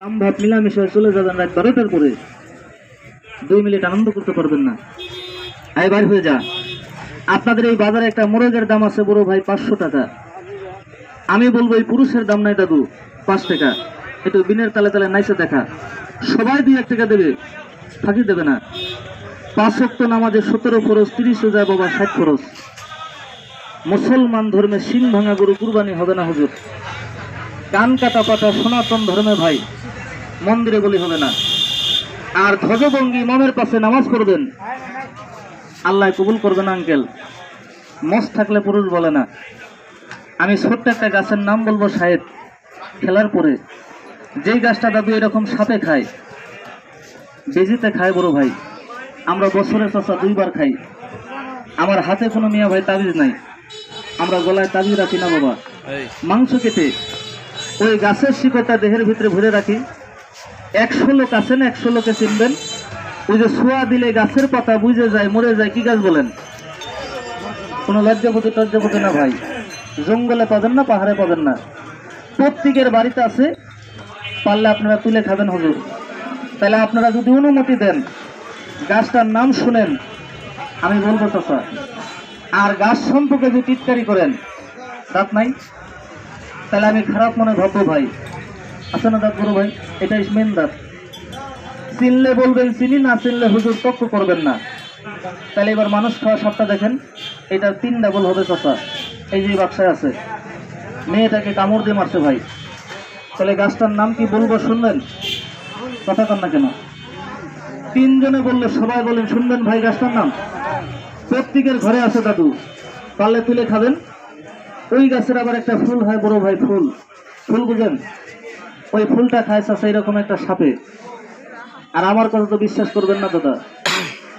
ভাব মিলামিশে চলে যাবেন রাত 12টার পরে 2 মিনিট আনন্দ করতে পারবেন না। আয় বাইর হয়ে যা। আপনাদের এই বাজারে একটা মোরগের দাম আছে বড় ভাই 500 টাকা। আমি বলবো এই পুরুষের দাম নাই দাদু 5 টাকা। একটু বিনের তালে তালে নাইসে দেখা। সবাই 2-1 টাকা দেবে, ফাঁকি দেবে না। 5 ওয়াক্ত নামাজে 17 ফরজ, 30 রোজা বাবা 60 ফরজ। মুসলমান ধর্মে শিং ভাঙা গরু কুরবানি হবে না হুজুর। কান কাটা পাটা সনাতন ধর্মে ভাই মন্দিরে বলি হবে না। আর ধ্বজভঙ্গি ইমামের পাশে নামাজ পড়বেন, আল্লাহ কবুল করবেন আঙ্কেল। মস থাকলে পুরুষ বলে না। আমি ছোট্ট একটা গাছের নাম বলবো শাহেদ, খেলার পরে যেই গাছটা দাদু এরকম সাপে খায়, বেজিতে খায় বড় ভাই। আমরা বছরে চাচা 2 বার খাই। আমার হাতে কোনো মিয়া ভাই তাবিজ নাই, আমরা গলায় তাবিজ রাখি না বাবা। মাংস কেটে ওই গাছের শিকড়টা দেহের ভিতরে ভরে রাখি। 100 লোক আছেন, 100 লোকে চিনবেন। ওই যে ছোঁয়া দিলে গাছের পাতা বুঝে যায়, মরে যায়। কি গাছ বলেন? কোনো লজ্জাপতি টজ্জাপতি না ভাই। জঙ্গলে পাবেন না, পাহাড়ে পাবেন না, প্রত্যেকের বাড়িতে আছে। পারলে আপনারা তুলে খাবেন হুজুর। তাহলে আপনারা যদি অনুমতি দেন, গাছটার নাম শুনেন, আমি বলবো চাচা। আর গাছ সম্পর্কে যদি টিটকারি করেন, দাঁত নাই, তাহলে আমি খারাপ মনে ভাববো ভাই। আছে না দাঁত বড় ভাই? এটাই মেন দাঁত। চিনলে বলবেন চিনি, না চিনলে হুজুর তক্ক করবেন না। তাহলে এবার মানুষ খাওয়া সাপটা দেখেন, এটা 3 ডাবল হবে চাচা। এই যে বাক্সায় আছে, মেয়েটাকে কামড় দিয়ে মারছে ভাই। তাহলে গাছটার নাম কি বলবো শুনবেন? কথা কন না কেন? 3 জনে বললে সবাই বলেন শুনবেন ভাই। গাছটার নাম প্রত্যেকের ঘরে আছে দাদু, পারলে তুলে খাবেন। ওই গাছের আবার একটা ফুল হয় বড় ভাই, ফুল ফুল বুঝেন? ওই ফুলটা খায় চাচা এরকম একটা সাপে। আর আমার কথা তো বিশ্বাস করবেন না দাদা,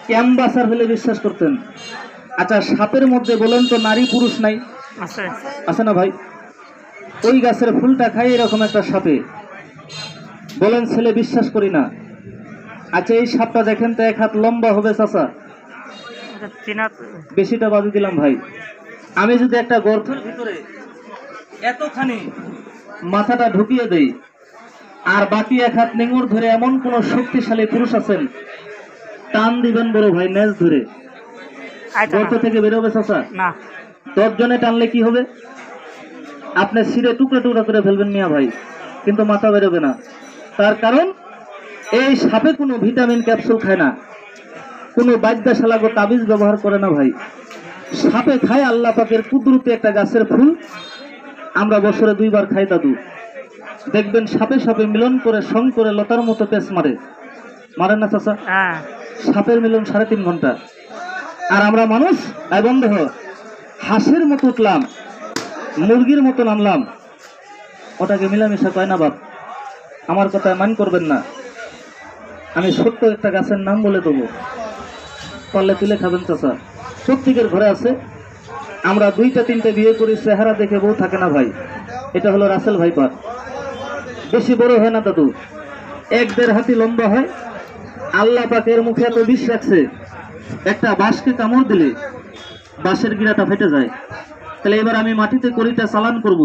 ক্যাম্বাসার হলে বিশ্বাস করতেন। আচ্ছা, সাপের মধ্যে বলেন তো নারী পুরুষ নাই? আছে না ভাই? ওই গাছের ফুলটা খায় এরকম একটা সাপে, বলেন ছেলে বিশ্বাস করি না। আচ্ছা, এই সাপটা দেখেন তো 1 হাত লম্বা হবে চাচা। বেশিটা বাজে দিলাম ভাই। আমি যদি একটা গর্তের ভিতরে এতখানি মাথাটা ঢুকিয়ে দেই, আর বাকি 1 হাত নেঙুর ধরে এমন কোন শক্তিশালী পুরুষ আছেন, টান দিবেন বড় ভাই নেজ ধরে, গর্ত থেকে বেরোবে চাচা না। 10 জনে টানলে কি হবে? আপনি ছিঁড়ে টুকরা টুকরা করে ফেলবেন মিয়া ভাই, কিন্তু মাথা বেরোবে না। তার কারণ এই সাপে কোনো ভিটামিন ক্যাপসুল খায় না, কোনো বাদ্যশালা গো তাবিজ ব্যবহার করে না ভাই। সাপে খায় আল্লাহ পাকের কুদরতে একটা গাছের ফুল। আমরা বছরে 2 বার খাই দাদু। দেখবেন সাপে সাপে মিলন করে সং করে লতার মতো পেঁচ মারে, মারে না চাচা? সাপের মিলন 3.5 ঘন্টা। আর আমরা মানুষ বন্ধ হাঁসের মতো উঠলাম, মুরগির মতো নামলাম। ওটাকে মিলামিশা কয় না বাপ। আমার কথায় মান করবেন না। আমি ছোট্ট একটা গাছের নাম বলে দেবো, পারলে তুলে খাবেন চাচা। প্রত্যেকের ঘরে আছে। আমরা 2-3টে বিয়ে করি, চেহারা দেখে বউ থাকে না ভাই। এটা হলো রাসেল ভাইপার। বেশি বড় হয় না দাদু, 1-1.5 হাতি লম্বা হয়। আল্লাহ পাকের মুখে এত বিষ রাখছে, একটা বাঁশকে কামড় দিলে বাঁশের গিরাটা ফেটে যায়। তাহলে এবার আমি মাটিতে কড়িটা চালান করব,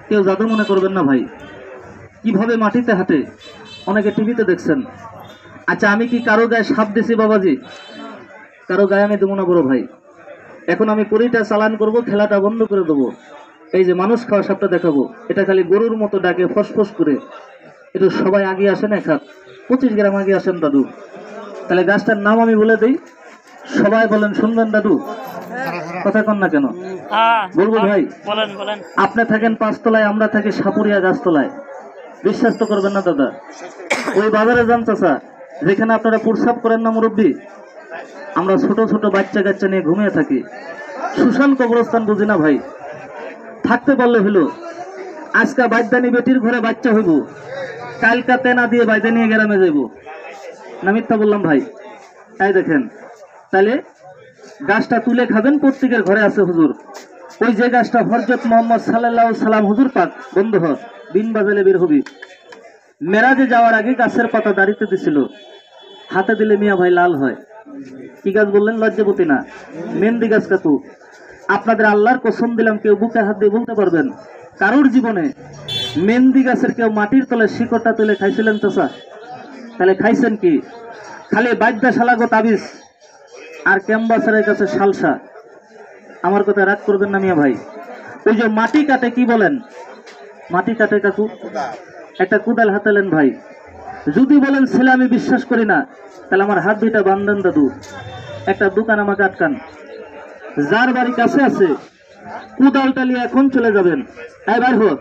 কেউ জাদু মনে করবেন না ভাই। কিভাবে মাটিতে হাঁটে অনেকে টিভিতে দেখছেন। আচ্ছা, আমি কি কারো গায়ে সাপ দিছি বাবাজি? কারো গায়ে আমি দেবো না বড় ভাই। এখন আমি কড়িটা চালান করব, খেলাটা বন্ধ করে দেবো। এই যে মানুষ খাওয়া সাপটা দেখাবো, এটা খালি গরুর মতো ডাকে ফসফস করে। একটু সবাই আগে আসেন, 1 হাত 25 গ্রাম আগে আসেন দাদু। তাহলে গাছটার নাম আমি বলে দিই, সবাই বলেন শুনবেন দাদু। কথা কন না কেন? বলবো ভাই। আপনি থাকেন 5 তলায়, আমরা থাকি সাপুরিয়া গাছতলায়। বিশ্বাস তো করবেন না দাদা। ওই বাজারে যান চাচা, যেখানে আপনারা প্রস্রাব করেন না মুরব্বী, আমরা ছোট ছোট বাচ্চা কাচ্চা নিয়ে ঘুমিয়ে থাকি। সুশান কবরস্থান বুঝি না ভাই? থাকতে পারলে হইল। আজকা বাদ্যানি বেটির ঘরে বাচ্চা হইব, কালকা তেনা দিয়ে বাইদা নিয়ে গ্রামে যাইব না? মিথ্যা বললাম ভাই? তাই দেখেন। তাহলে গাছটা তুলে খাবেন, প্রত্যেকের ঘরে আছে হুজুর। ওই যে গাছটা হযরত মুহাম্মদ সাল্লাল্লাহু আলাইহি সাল্লাম হুজুর পাক বন্ধু বিন বাজালে বের হবি, মেরাজে যাওয়ার আগে গাছের পাতা দাঁড়িতে দিছিল, হাতে দিলে মিয়া ভাই লাল হয়। কি গাছ বললেন? লজ্জাপতি না, মেহেন্দি গাছ। কাতু আপনাদের আল্লাহর কসম দিলাম, কেউ বুকে হাত দিয়ে বলতে পারবেন কারোর জীবনে মেহেন্দি গাছের কেউ মাটির তলে শিকড়টা তুলে খাইছিলেন তো স্যার? তাহলে খাইছেন কি? খালি বাদ্যশালাগো তাবিজ আর ক্যাম্বাসারের কাছে সালসা। আমার কথা রাগ করবেন না মিয়া ভাই। ওই যে মাটি কাটে, কি বলেন? মাটি কাটে কাকু, একটা কুদাল হাতালেন ভাই। যদি বলেন ছেলে আমি বিশ্বাস করি না, তাহলে আমার হাত দুইটা বান্ধেন দাদু, একটা দোকান আমাকে আটকান। যার বাড়ি কাছে আছে কুদালটা নিয়ে এখন চলে যাবেন। এবার হোক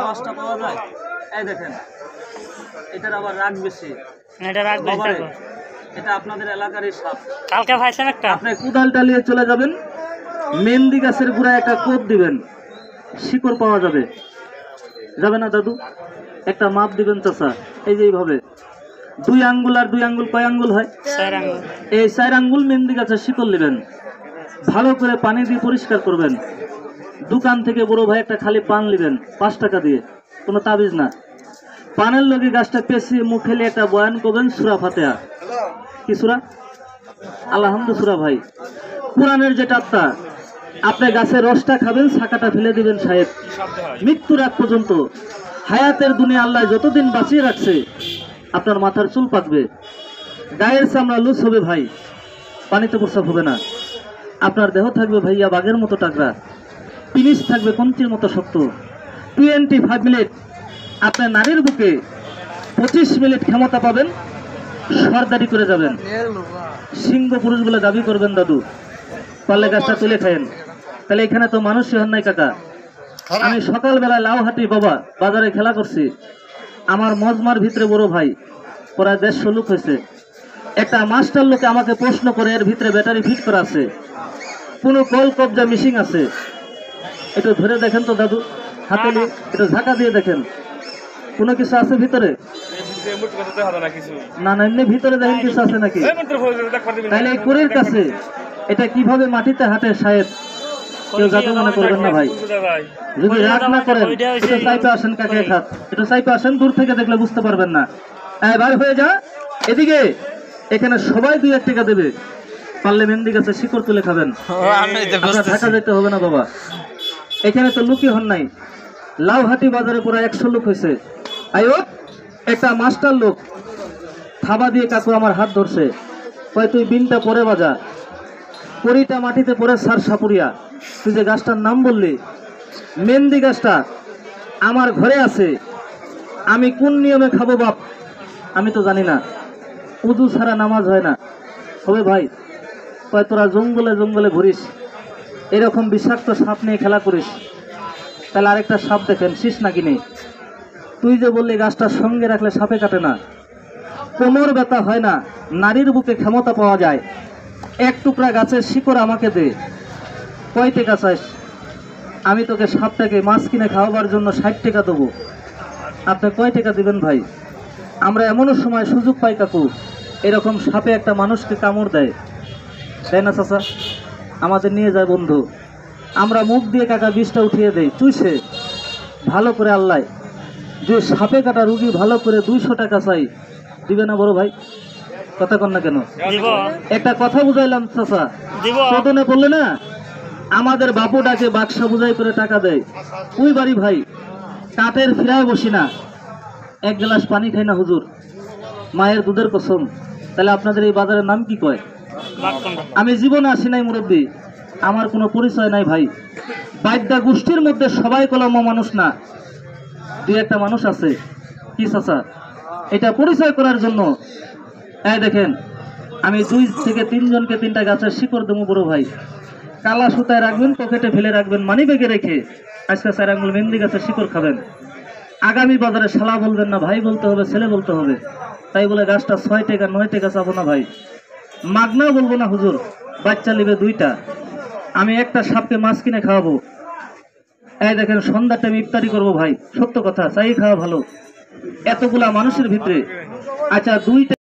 আওয়াজটা পাওয়া যায়। এই দেখেন, এটার আবার রাগ বেশি। এটা রাগ বেশি বাবারে, থাকবে। এটা আপনাদের এলাকারই সাপ। কালকে পাইছেন একটা? আপনি কুদালটা নিয়ে চলে যাবেন, মেহেন্দি গাছের গোড়ায় একটা কোপ দিবেন, শিকড় পাওয়া যাবে। যাবে না দাদু? একটা মাপ দিবেন চাচা, এই যে এইভাবে 2 আঙ্গুল আর 2 আঙ্গুল, কয় আঙ্গুল হয়? 4 আঙ্গুল। এই 4 আঙ্গুল মেহেন্দি গাছের শিকড় নেবেন, ভালো করে পানি দিয়ে পরিষ্কার করবেন। দোকান থেকে বড় ভাই একটা খালি পান নেবেন 5 টাকা দিয়ে, কোনো তাবিজ না। পানের লগে গাছটা পেঁচিয়ে মুখেলে একটা বয়ান করবেন, সূরা ফাতিহা। কি সূরা? আলহামদুলিল্লাহ সূরা ভাই। কোরআনের যেটা আত্মা, আপনি গাছের রসটা খাবেন, ছাকাটা ফেলে দিবেন সাহেব। মৃত্যুর আগ পর্যন্ত হায়াতের দুনিয়া আল্লাহ যতদিন বাঁচিয়ে রাখছে, আপনার মাথার চুল পাকবে, গায়ের চামড়া লুজ হবে ভাই, পানিতে প্রস্রাব হবে না। আপনার দেহ থাকবে ভাইয়া বাঘের মতো টাকরা, পিনিস থাকবে কঞ্চির মতো শক্ত। 25 মিনিট আপনার নারীর বুকে 25 মিনিট ক্ষমতা পাবেন, সরদারি করে যাবেন, সিংহ পুরুষ বলে দাবি করবেন দাদু। পারলে গাছটা তুলে খায়েন। তাহলে এখানে তো মানুষই হন নাই কাকা। আমি সকালবেলায় লাউহাটি বাবা বাজারে খেলা করছি, আমার মজমার ভিতরে বড় ভাই প্রায় 150 লোক হয়েছে। একটা মাস্টার লোকে আমাকে প্রশ্ন করে, এর ভিতরে ব্যাটারি ফিট করা আছে, কোনো কল কবজা মিশিং আছে, একটু ধরে দেখেন তো দাদু, হাতে নিয়ে একটু ঝাঁকা দিয়ে দেখেন, কোনো কিছু আছে ভিতরে? না না, এমনি ভিতরে দেখেন কিছু আছে নাকি? তাহলে এই কোরের কাছে এটা কিভাবে মাটিতে হাঁটে সাহেব? কেউ জাদু মনে করবেন না ভাই। যদি রাগ না করেন একটু চাইপে আসেন, কাকে খাত একটু চাইপে আসেন, দূর থেকে দেখলে বুঝতে পারবেন না। বার হয়ে যা এদিকে, এখানে সবাই 2-1 টাকা দেবে, পারলে মেহেন্দি গাছে শিকড় তুলে খাবেন। আপনার ঢাকা যেতে হবে না বাবা। এখানে তো লুকি হন নাই, লাউহাটি বাজারে পুরো 100 লোক হয়েছে। আয়ো একটা মাস্টার লোক থাবা দিয়ে কাকু আমার হাত ধরছে, কয় তুই বিনটা পরে বাজা, কড়িটা মাটিতে পড়ে সার সাপুরিয়া। তুই যে গাছটার নাম বললি, মেহেন্দি গাছটা আমার ঘরে আছে, আমি কোন নিয়মে খাবো বাপ আমি তো জানি না, উদু ছাড়া নামাজ হয় না। হবে ভাই, কয় তোরা জঙ্গলে জঙ্গলে ঘুরিস, এরকম বিষাক্ত সাপ নিয়ে খেলা করিস, তাহলে আরেকটা সাপ দেখেন, শীষ নাকি নেই। তুই যে বললি গাছটার সঙ্গে রাখলে সাপে কাটে না, কোমর ব্যথা হয় না, নারীর বুকে ক্ষমতা পাওয়া যায়। 1 টুকরা গাছের শিকড় আমাকে দে, কয় টাকা চাইস? আমি তোকে সাপটাকে মাছ কিনে খাওয়াবার জন্য 60 টাকা দেবো, আপনি কয় টাকা দিবেন ভাই? আমরা এমনও সময় সুযোগ পাই কাকু, এরকম সাপে একটা মানুষকে কামড় দেয়, তাই না চাচা? আমাদের নিয়ে যায় বন্ধু, আমরা মুখ দিয়ে কাকা বিষটা উঠিয়ে দেই চুইছে ভালো করে। আল্লাহ যে সাপে কাটা রুগী ভালো করে 200 টাকা চাই, দিবে না বড় ভাই? কথা কন না কেন? একটা কথা বুঝাইলাম চাচা, প্রথমে বললে না আমাদের বাপু ডাকে বাক্সা বুঝাই করে টাকা দেয়, ওই বাড়ি ভাই কাঠের ফিরায় বসি না, 1 গ্লাস পানি খাই না হুজুর, মায়ের দুধের কসম। তাহলে আপনাদের এই বাজারের নাম কি কয়? আমি জীবনে আসি নাই মুরব্বী, আমার কোনো পরিচয় নাই ভাই। বাদ্যা গোষ্ঠীর মধ্যে সবাই কলম মানুষ না, 2-1টা মানুষ আছে। কি চাচা, এটা পরিচয় করার জন্য এই দেখেন, আমি 2 থেকে 3 জনকে 3টা গাছের শিকড় দেবো বড় ভাই। কালা সুতায় রাখবেন, পকেটে ফেলে রাখবেন, মানি ব্যাগে রেখে আজকে 4 আঙ্গুল মেহেন্দি গাছের শিকড় খাবেন। আগামী বাজারে শালা বলবেন না, ভাই বলতে হবে, ছেলে বলতে হবে। তাই বলে গাছটা 6 টাকা 9 টাকা চাবো না ভাই, মাগনাও বলবো না হুজুর, বাচ্চা নেবে 2টা, আমি একটা সাপকে মাছ কিনে খাওয়াবো। এই দেখেন, সন্ধ্যাটা আমি ইফতারি করবো ভাই, সত্য কথা, চাই খাওয়া ভালো, এতগুলা মানুষের ভিতরে। আচ্ছা 2টা